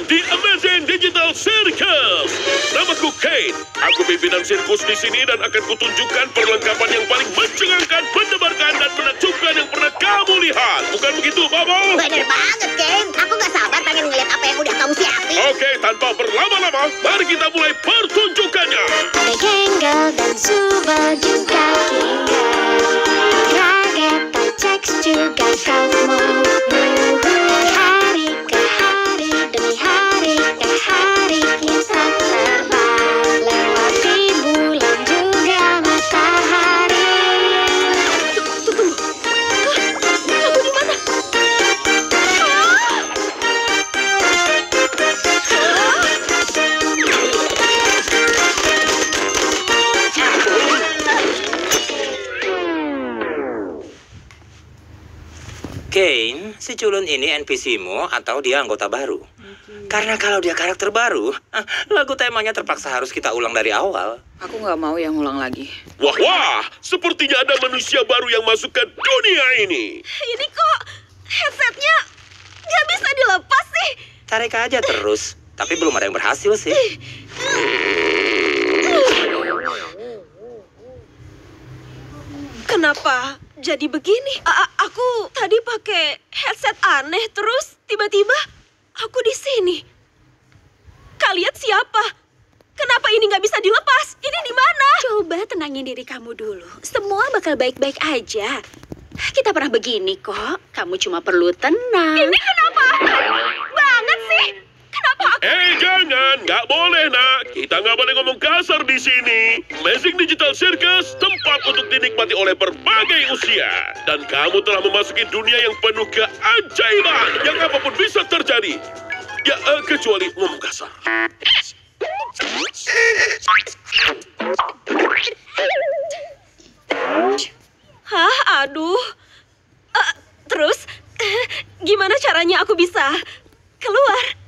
di Amazing Digital Circus. Namaku Kane. Aku pimpinan sirkus di sini dan akan kutunjukkan perlengkapan yang paling mencengangkan, mendebarkan, dan menakjubkan yang pernah kamu lihat. Bukan begitu, Bobo? Bener banget, Ken. Aku gak sabar pengen ngeliat apa yang udah kamu siapin. Oke, tanpa berlama-lama, mari kita mulai pertunjukannya. Ada Gangle dan baju kaki kaget teks juga kamu hari ke hari demi hari ke hari kita terbang lewati bulan juga matahari. Tunggu. Aku di mana? Kane, si culun ini NPC-mu atau dia anggota baru? Karena kalau dia karakter baru, lagu temanya terpaksa harus kita ulang dari awal. Aku nggak mau yang ulang lagi. Wah, sepertinya ada manusia baru yang masuk ke dunia ini. Ini kok headsetnya nggak bisa dilepas sih? Tarik aja terus, tapi belum ada yang berhasil sih. Kenapa jadi begini? Aku tadi pakai headset aneh terus tiba-tiba aku di sini. Kalian siapa? Kenapa ini nggak bisa dilepas? Ini di mana? Coba tenangin diri kamu dulu. Semua bakal baik-baik aja. Kita pernah begini kok. Kamu cuma perlu tenang. Ini kenapa? Banget sih. Kenapa aku? Jangan, nggak boleh, nak. Kita nggak boleh ngomong kasar di sini. Amazing Digital Circus, tempat untuk dinikmati oleh berbagai usia. Dan kamu telah memasuki dunia yang penuh keajaiban. Yang apapun bisa terjadi. Ya, kecuali ngomong kasar. Hah, aduh. Terus, gimana caranya aku bisa keluar?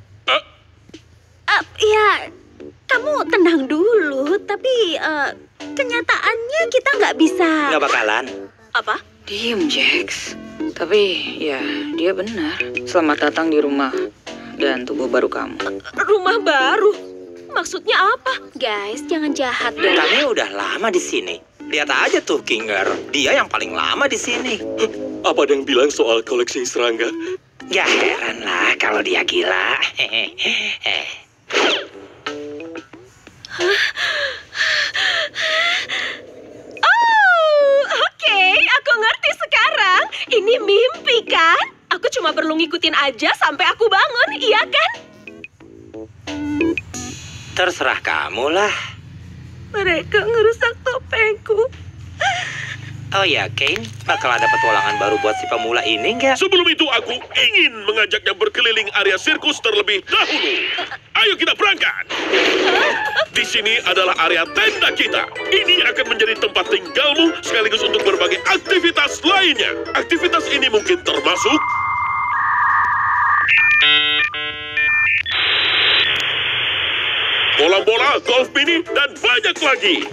Ya, kamu tenang dulu. Tapi kenyataannya kita nggak bisa. Nggak bakalan. Apa? Diem, Jax. Tapi ya, dia benar. Selamat datang di rumah dan tubuh baru kamu. Rumah baru? Maksudnya apa? Guys, jangan jahat dong. Kami udah lama di sini. Lihat aja tuh, Kinger. Dia yang paling lama di sini. Apa ada yang bilang soal koleksi serangga? Gak heran lah kalau dia gila. Oh, oke, aku ngerti sekarang. Ini mimpi kan? Aku cuma perlu ngikutin aja sampai aku bangun, iya kan? Terserah kamu lah. Mereka ngerusak topengku. Oh ya, Kane, bakal ada petualangan baru buat si pemula ini nggak? Sebelum itu aku ingin mengajaknya berkeliling area sirkus terlebih dahulu. Ayo kita berangkat. Di sini adalah area tenda kita. Ini akan menjadi tempat tinggalmu sekaligus untuk berbagai aktivitas lainnya. Aktivitas ini mungkin termasuk bola-bola, golf mini, dan banyak lagi.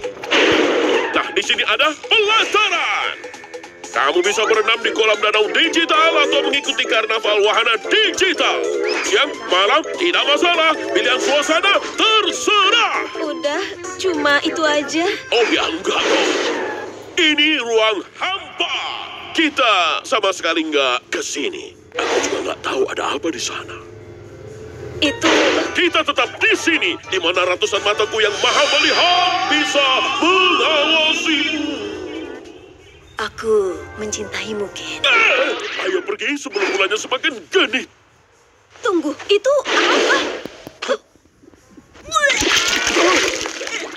Nah, di sini ada pelataran. Kamu bisa berenam di kolam danau digital atau mengikuti karnaval wahana digital. Siang, malam, tidak masalah. Pilihan suasana terserah. Udah, cuma itu aja. Oh ya, enggak dong. Ini ruang hampa. Kita sama sekali nggak ke sini. Aku juga nggak tahu ada apa di sana. Itu Kita tetap di sini, di mana ratusan mataku yang maha melihat bisa mengawasimu. aku mencintaimu, Ken. Ayo pergi sebelum bulannya semakin genit. Tunggu, itu apa?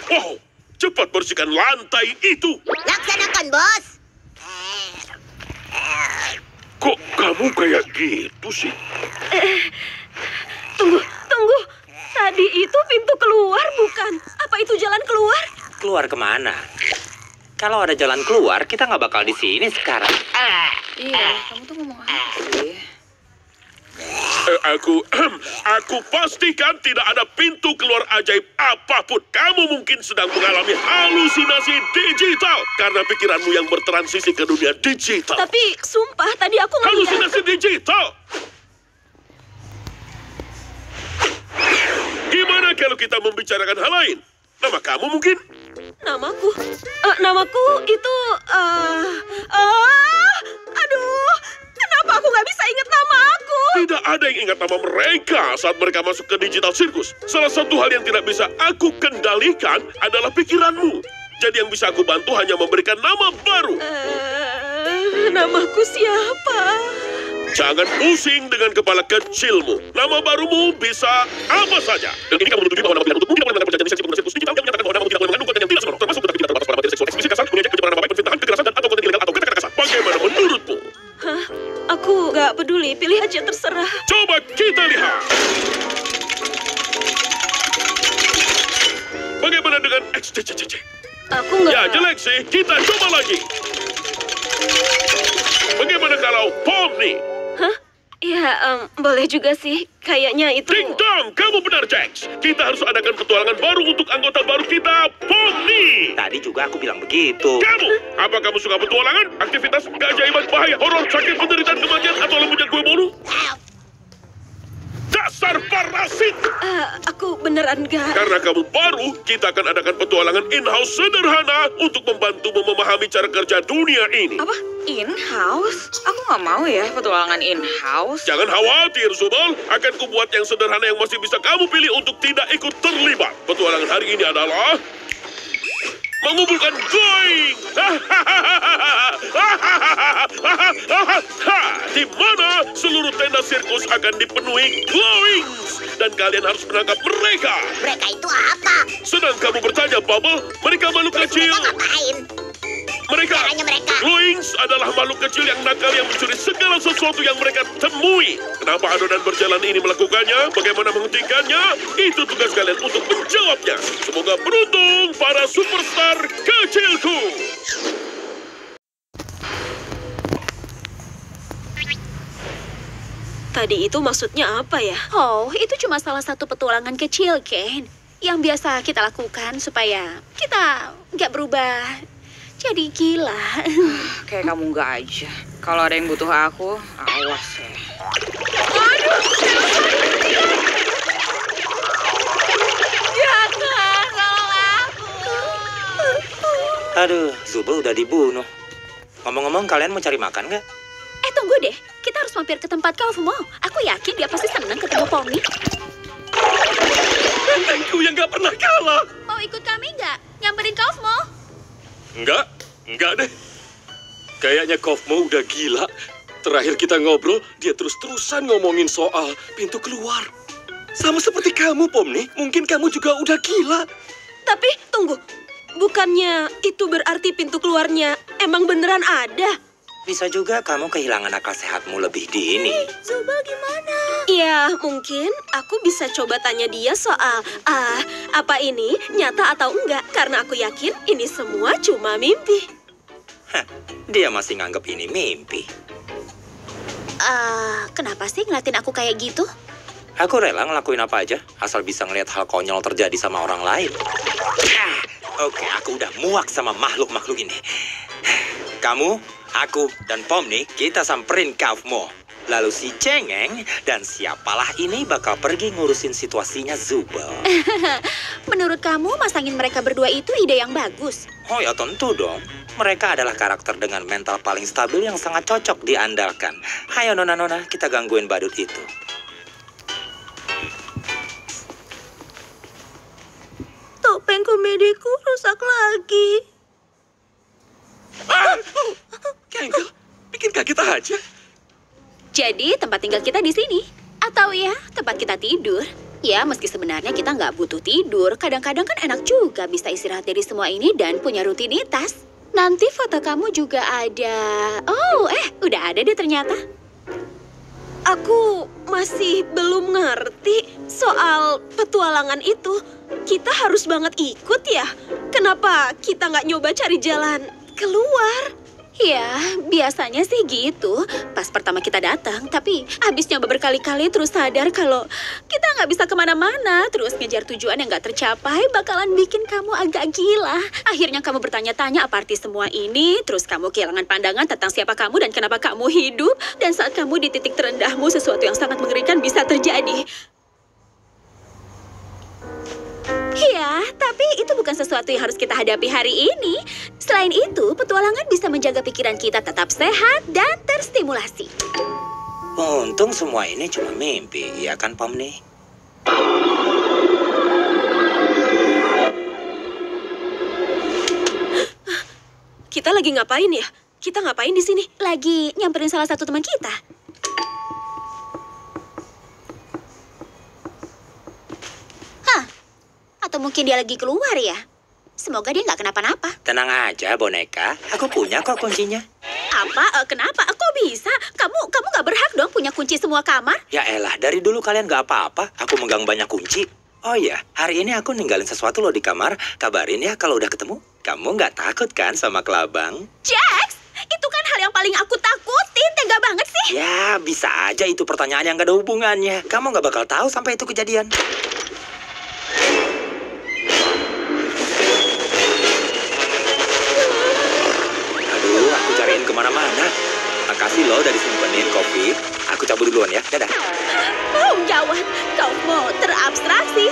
Wow, cepat bersihkan lantai itu. Laksanakan, bos. Kok kamu kayak gitu sih? Tunggu. Tadi itu pintu keluar, bukan? Apa itu jalan keluar? Keluar kemana? Kalau ada jalan keluar, kita nggak bakal di sini sekarang. Iya, kamu tuh ngomong apa sih? Aku pastikan tidak ada pintu keluar ajaib apapun. Kamu mungkin sedang mengalami halusinasi digital karena pikiranmu yang bertransisi ke dunia digital. Tapi, sumpah, tadi aku ngeliat. Halusinasi digital. kalau kita membicarakan hal lain? Nama kamu mungkin? Namaku? Namaku itu... aduh, kenapa aku nggak bisa ingat nama aku? Tidak ada yang ingat nama mereka saat mereka masuk ke Digital Circus. Salah satu hal yang tidak bisa aku kendalikan adalah pikiranmu. Jadi yang bisa aku bantu hanya memberikan nama baru. Namaku siapa? Jangan pusing dengan kepala kecilmu. Nama barumu bisa apa saja. Dan ini kamu menyetujui bahwa nama pilihan untukmu tidak boleh melanggar perjanjian lisensi penggunaan sirkus digital yang menyatakan bahwa namamu tidak boleh mengandung konten yang tidak senonoh, termasuk tetapi tidak terbahas pada materi seksual eksplisit kasar, mengejek, pencemaran nama baik, penfitnahan, kekerasan, dan atau konten ilegal atau kata-kata kasar. Bagaimana menurutmu? Hah? Aku nggak peduli, pilih aja terserah. Coba kita lihat. Bagaimana dengan XCCCC? Aku nggak... Ya, jelek sih. Kita coba lagi. Bagaimana kalau Pomni? Hah? Ya, boleh juga sih. Kayaknya itu... Ding dong, kamu benar, Jax. Kita harus adakan petualangan baru untuk anggota baru kita, Pomni. Tadi juga aku bilang begitu. Kamu, apa kamu suka petualangan, aktivitas, keajaiban, bahaya, horor, sakit, penderitaan, kematian, atau lembunya kue bolu? Dasar parasit! Aku beneran nggak... Karena kamu baru, kita akan adakan petualangan in-house sederhana untuk membantumu memahami cara kerja dunia ini. Apa? In-house? Aku nggak mau ya petualangan in-house. Jangan khawatir, Zubal. Akan kubuat yang sederhana yang masih bisa kamu pilih untuk tidak ikut terlibat. Petualangan hari ini adalah... mengumpulkan glowing! Di mana seluruh tenda sirkus akan dipenuhi glowings. Dan kalian harus menangkap mereka. Mereka itu apa? Senang kamu bertanya, Bubble. Mereka makhluk kecil. Mereka ngapain? Mereka, Caranya mereka. glowings adalah makhluk kecil yang nakal yang mencuri segala sesuatu yang mereka temui. Kenapa adonan berjalan ini melakukannya? Bagaimana menghentikannya? Itu tugas kalian untuk menjawabnya. Semoga beruntung para superstar kecilku. Tadi itu maksudnya apa ya? Oh, itu cuma salah satu petualangan kecil, Ken. Yang biasa kita lakukan supaya kita nggak berubah jadi gila. Kayak kamu nggak aja. Kalau ada yang butuh aku, awas ya. Aduh, Zubal udah dibunuh. Ngomong-ngomong, kalian mau cari makan nggak? Tunggu deh. Kita harus mampir ke tempat Kaufmo. Aku yakin dia pasti senang ketemu Pomni. Bentengku yang gak pernah kalah. Mau ikut kami nggak? Nyamperin Kaufmo? Enggak deh. Kayaknya Kaufmo udah gila. Terakhir kita ngobrol, dia terus-terusan ngomongin soal pintu keluar. Sama seperti kamu, Pomni. Mungkin kamu juga udah gila. Tapi, tunggu. Bukannya itu berarti pintu keluarnya emang beneran ada? Bisa juga kamu kehilangan akal sehatmu lebih dini. Zubal gimana? Ya, mungkin aku bisa coba tanya dia soal, apa ini nyata atau enggak? Karena aku yakin ini semua cuma mimpi. Hah, dia masih nganggep ini mimpi. Kenapa sih ngeliatin aku kayak gitu? Aku rela ngelakuin apa aja, asal bisa ngelihat hal konyol terjadi sama orang lain. Oke, aku udah muak sama makhluk-makhluk ini. Kamu, aku, dan Pomni, kita samperin Kaufmo. Lalu si Cengeng dan siapalah ini bakal pergi ngurusin situasinya Zubal. Menurut kamu, masangin mereka berdua itu ide yang bagus? Oh ya tentu dong. Mereka adalah karakter dengan mental paling stabil yang sangat cocok diandalkan. Hayo nona-nona, kita gangguin badut itu. Topeng komediku rusak lagi. Kengkel, bikin kaget aja. Jadi tempat tinggal kita di sini. Atau ya, tempat kita tidur. Ya, meski sebenarnya kita nggak butuh tidur. Kadang-kadang kan enak juga bisa istirahat dari semua ini dan punya rutinitas. Nanti foto kamu juga ada. Oh, udah ada deh ternyata. Aku masih belum ngerti soal petualangan itu. Kita harus banget ikut ya? Kenapa kita nggak nyoba cari jalan keluar? Ya, biasanya sih gitu. Pas pertama kita datang, tapi habis nyoba berkali-kali terus sadar kalau kita nggak bisa kemana-mana. Terus ngejar tujuan yang nggak tercapai bakalan bikin kamu agak gila. Akhirnya kamu bertanya-tanya apa arti semua ini. Terus kamu kehilangan pandangan tentang siapa kamu dan kenapa kamu hidup. Dan saat kamu di titik terendahmu, sesuatu yang sangat mengerikan bisa terjadi. Ya, tapi itu bukan sesuatu yang harus kita hadapi hari ini. Selain itu, petualangan bisa menjaga pikiran kita tetap sehat dan terstimulasi. Untung semua ini cuma mimpi, ya kan Pomni? Kita lagi ngapain ya? Kita ngapain di sini? Lagi nyamperin salah satu teman kita. Hah? Atau mungkin dia lagi keluar ya? Semoga dia nggak kenapa-napa. Tenang aja, boneka. Aku punya kok kuncinya. Apa? Kenapa? Kok bisa? Kamu nggak berhak dong punya kunci semua kamar? Ya elah, dari dulu kalian nggak apa-apa. Aku megang banyak kunci. Oh iya, hari ini aku ninggalin sesuatu loh di kamar. Kabarin ya kalau udah ketemu. Kamu nggak takut kan sama kelabang? Jax, itu kan hal yang paling aku takutin. Tega banget sih. Ya, bisa aja itu pertanyaan yang gak ada hubungannya. Kamu nggak bakal tahu sampai itu kejadian. Aduh, aku cariin kemana-mana. Makasih loh udah disimpenin kopi. Aku cabut duluan ya. Dadah. Oh, gawat. Kau mau terabstraksi.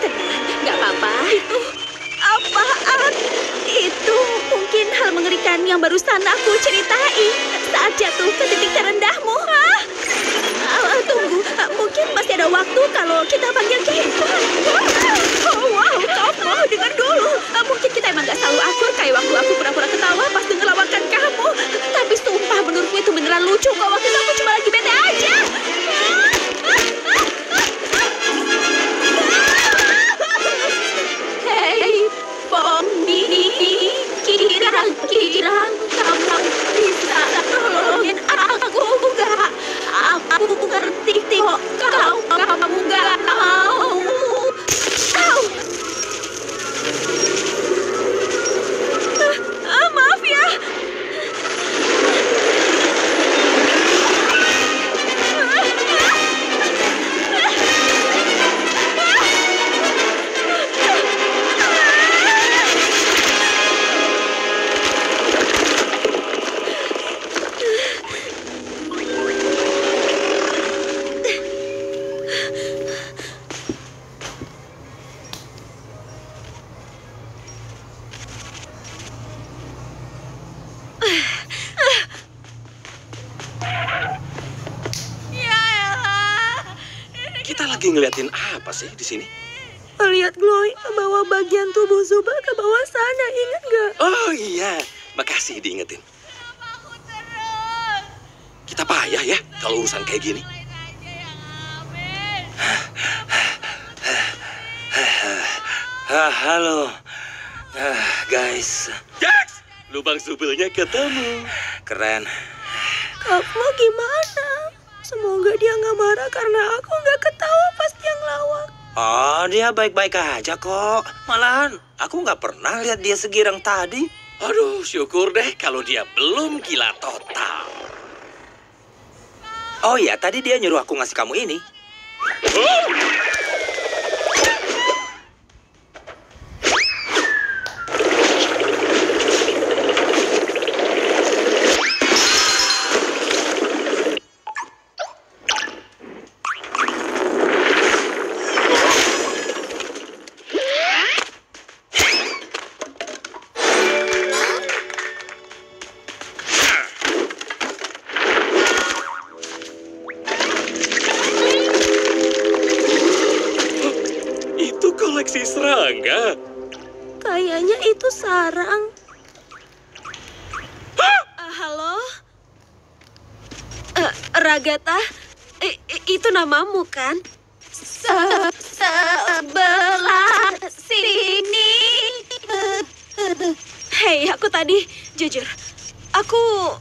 Tenang, nggak apa-apa. Itu apaan? Itu mungkin hal mengerikan yang barusan aku ceritain saat jatuh ke titik terendahmu. Tunggu, mungkin masih ada waktu kalau kita panggil Keiko. Oh, wow, kamu dengar dulu. Mungkin kita emang gak selalu akur kayak waktu aku pura-pura ketawa pas denger lawakan kamu. Tapi sumpah menurutku itu beneran lucu kok. Waktu itu aku cuma lagi bete aja. Hei, Pomni, kira-kira kamu bisa tolongin aku nggak? Aku ngerti kok kamu nggak mau. Maaf ya. Kita lagi ngeliatin apa sih di sini? Lihat Gloy, bawa bagian tubuh Zuba ke bawah sana, ingat nggak? Oh iya, makasih diingetin. Kita payah ya kalau urusan kayak gini. Halo, guys. Jax, lubang subelnya ketemu. Keren. Kamu gimana? Semoga dia nggak marah karena aku nggak ketawa pas dia ngelawak. Oh, dia baik-baik aja kok. Malahan, aku nggak pernah lihat dia segirang tadi. Aduh, syukur deh kalau dia belum gila total. Oh ya, tadi dia nyuruh aku ngasih kamu ini. Oh! Koleksi serangga. Kayaknya itu sarang. Halo? Ragatha? Itu namamu kan? Sebelah sini. Hei, aku tadi, jujur, aku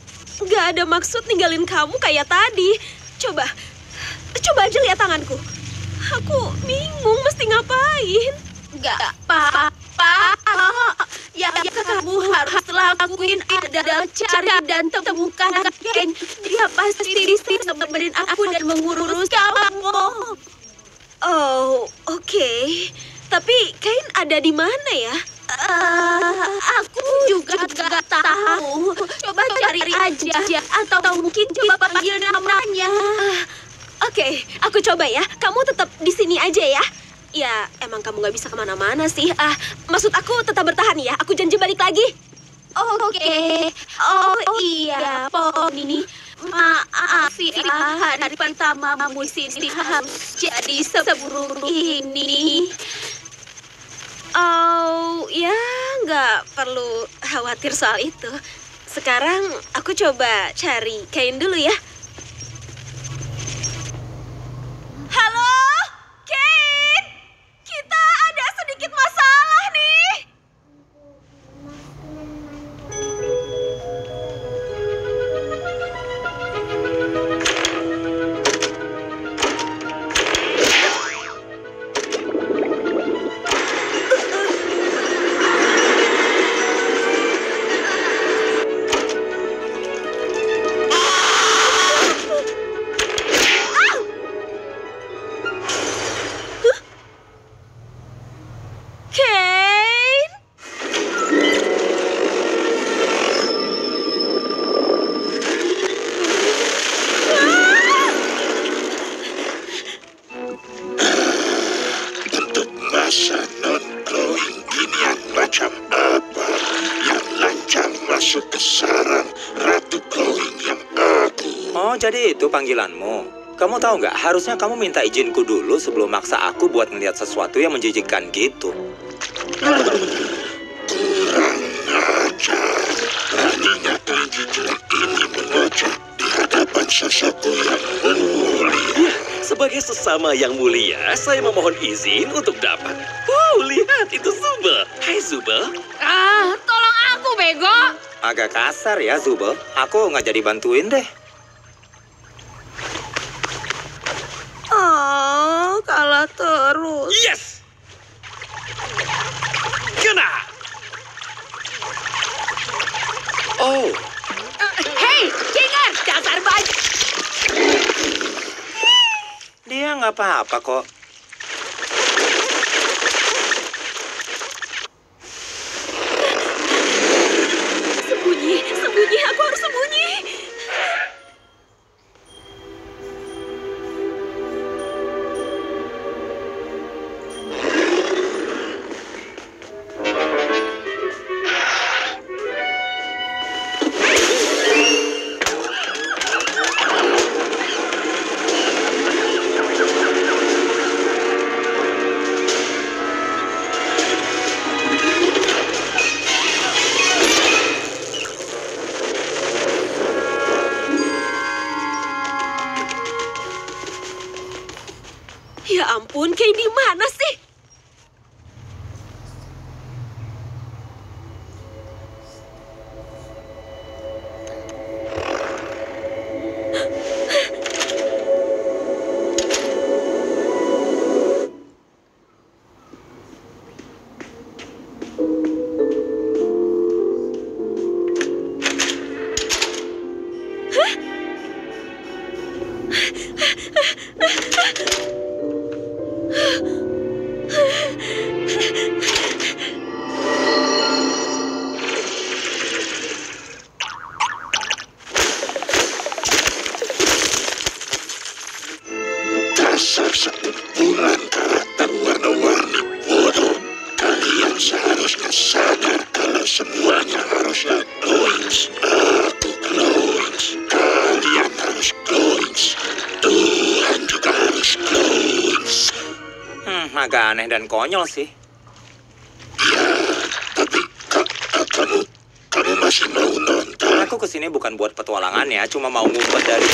gak ada maksud ninggalin kamu kayak tadi. Coba aja lihat tanganku. Aku bingung mesti ngapain. Gak apa-apa. Yang kamu harus lakuin adalah cari dan temukan Ken. Dia pasti bisa nemenin aku dan mengurus kamu. Oh, oke. Tapi Kain ada di mana ya? Aku juga gak tahu. Coba cari aja. Atau mungkin coba panggil namanya. Oke, aku coba ya. Kamu tetap di sini aja ya. Ya, emang kamu nggak bisa kemana-mana sih. Maksud aku tetap bertahan ya. Aku janji balik lagi. Oke. Oh iya, Pom ini. Maaf ya, hari pertamamu di sini harus jadi seburuk ini. Oh, ya nggak perlu khawatir soal itu. Sekarang aku coba cari kain dulu ya. Halo, Kain. Kita ada sedikit masalah nih. Kain. Bentuk masa non-glowing ginian macam apa yang lancang masuk ke sarang Ratu Glowing yang aku? Oh, jadi itu panggilanmu. Kamu tahu nggak, harusnya kamu minta izinku dulu sebelum maksa aku buat ngeliat sesuatu yang menjijikkan gitu. Kurang ajar. Beraninya kelinci jelek ini mengoceh di hadapan sesuatu yang mulia. Sebagai sesama yang mulia, saya memohon izin untuk dapat. Lihat, itu Zubel. Hai, Zubel. Tolong aku, bego. Agak kasar ya, Zubel. Aku nggak jadi bantuin deh. Oh, kalah terus. Yes! Kena! Oh, Hei, Kinger, dasar baju. Dia nggak apa-apa kok. Sembunyi, sembunyi. Aku harus sembunyi. Ya ampun, Kain di mana sih? Dasar sekumpulan karakter warna-warni bodoh. Kalian seharusnya sadar kalau semuanya haruslah glowings. Aku glowings. Kalian harus glowings. Tuhan juga harus glowings. Agak aneh dan konyol sih. Ya, tapi kamu masih mau nonton? Aku kesini bukan buat petualangan ya, cuma mau ngumpet dari...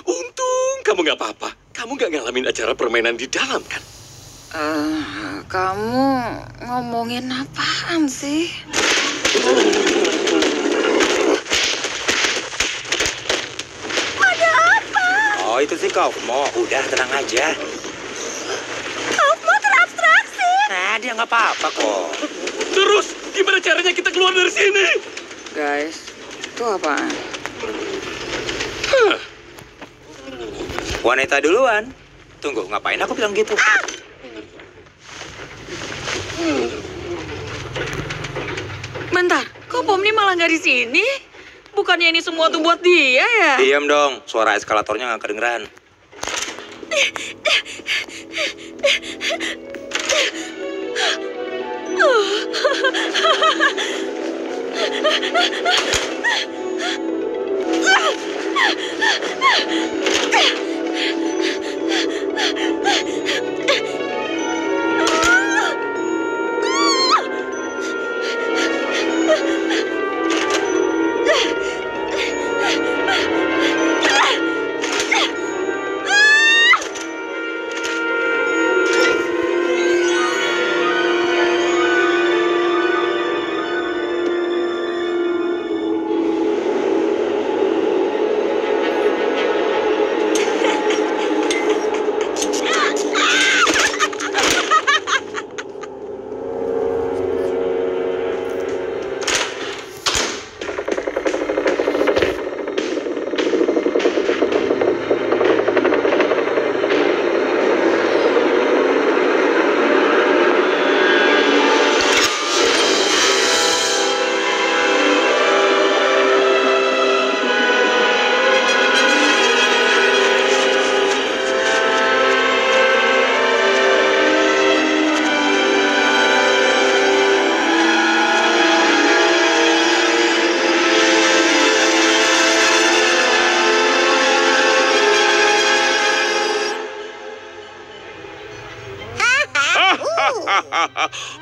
untung kamu nggak apa-apa. Kamu nggak ngalamin acara permainan di dalam, kan? Kamu ngomongin apaan sih? Oh, itu sih Kaufmo. Udah, tenang aja. Kamu terabstraksi. Nah, dia nggak apa-apa kok. Terus, gimana caranya kita keluar dari sini? Guys, itu apaan? Wanita duluan. Tunggu, ngapain aku bilang gitu? Bentar, kok Pomni malah nggak di sini? Bukannya ini semua tuh buat dia ya? Diam dong, suara eskalatornya nggak kedengeran.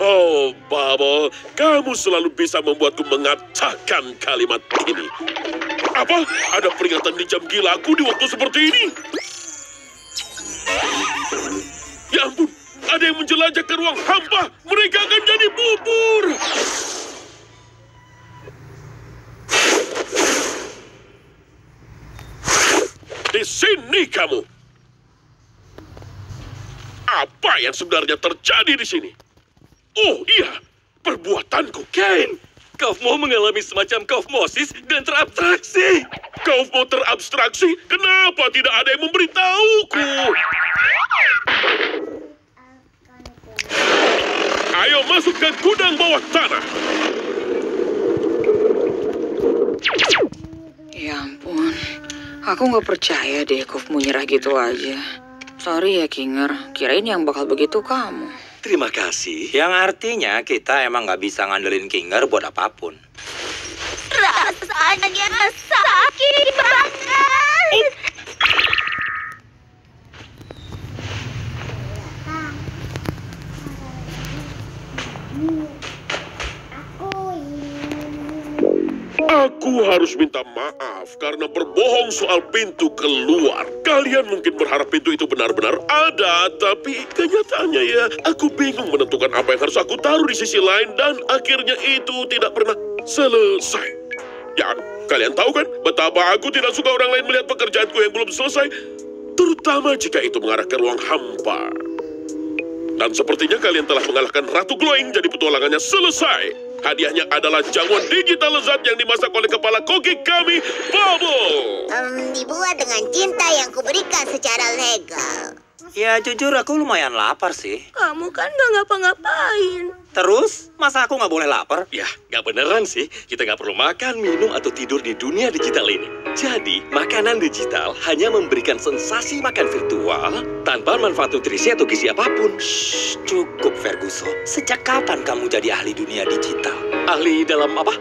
Oh, Bubble, kamu selalu bisa membuatku mengatakan kalimat ini. Apa? Ada peringatan di jam gilaku di waktu seperti ini? Ya ampun, ada yang menjelajah ke ruang hampa. Mereka akan jadi bubur. Di sini kamu. Apa yang sebenarnya terjadi di sini? Oh iya, perbuatanku, Kane. Kaufmo mengalami semacam kaufmosis dan terabstraksi. Kaufmo terabstraksi? Kenapa tidak ada yang memberitahuku? Ayo masuk ke gudang bawah tanah. Ya ampun, aku nggak percaya deh Kaufmo nyerah gitu aja. Sorry ya Kinger, kirain yang bakal begitu kamu. Terima kasih. Yang artinya kita emang nggak bisa ngandelin Kinger buat apapun. Rasanya sakit banget. Aku harus minta maaf karena berbohong soal pintu keluar. Kalian mungkin berharap pintu itu benar-benar ada, tapi kenyataannya ya, aku bingung menentukan apa yang harus aku taruh di sisi lain dan akhirnya itu tidak pernah selesai. Ya, kalian tahu kan betapa aku tidak suka orang lain melihat pekerjaanku yang belum selesai, terutama jika itu mengarah ke ruang hampa. Dan sepertinya kalian telah mengalahkan Ratu Glowing, jadi petualangannya selesai. Hadiahnya adalah jamuan digital lezat yang dimasak oleh kepala koki kami, Bubble. Dibuat dengan cinta yang kuberikan secara legal. Ya jujur aku lumayan lapar sih. Kamu kan nggak ngapa-ngapain. Terus, masa aku nggak boleh lapar? Ya, nggak beneran sih. Kita nggak perlu makan, minum, atau tidur di dunia digital ini. Jadi, makanan digital hanya memberikan sensasi makan virtual tanpa manfaat nutrisi atau gizi apapun. Shh, cukup Ferguson. Sejak kapan kamu jadi ahli dunia digital? Ahli dalam apa?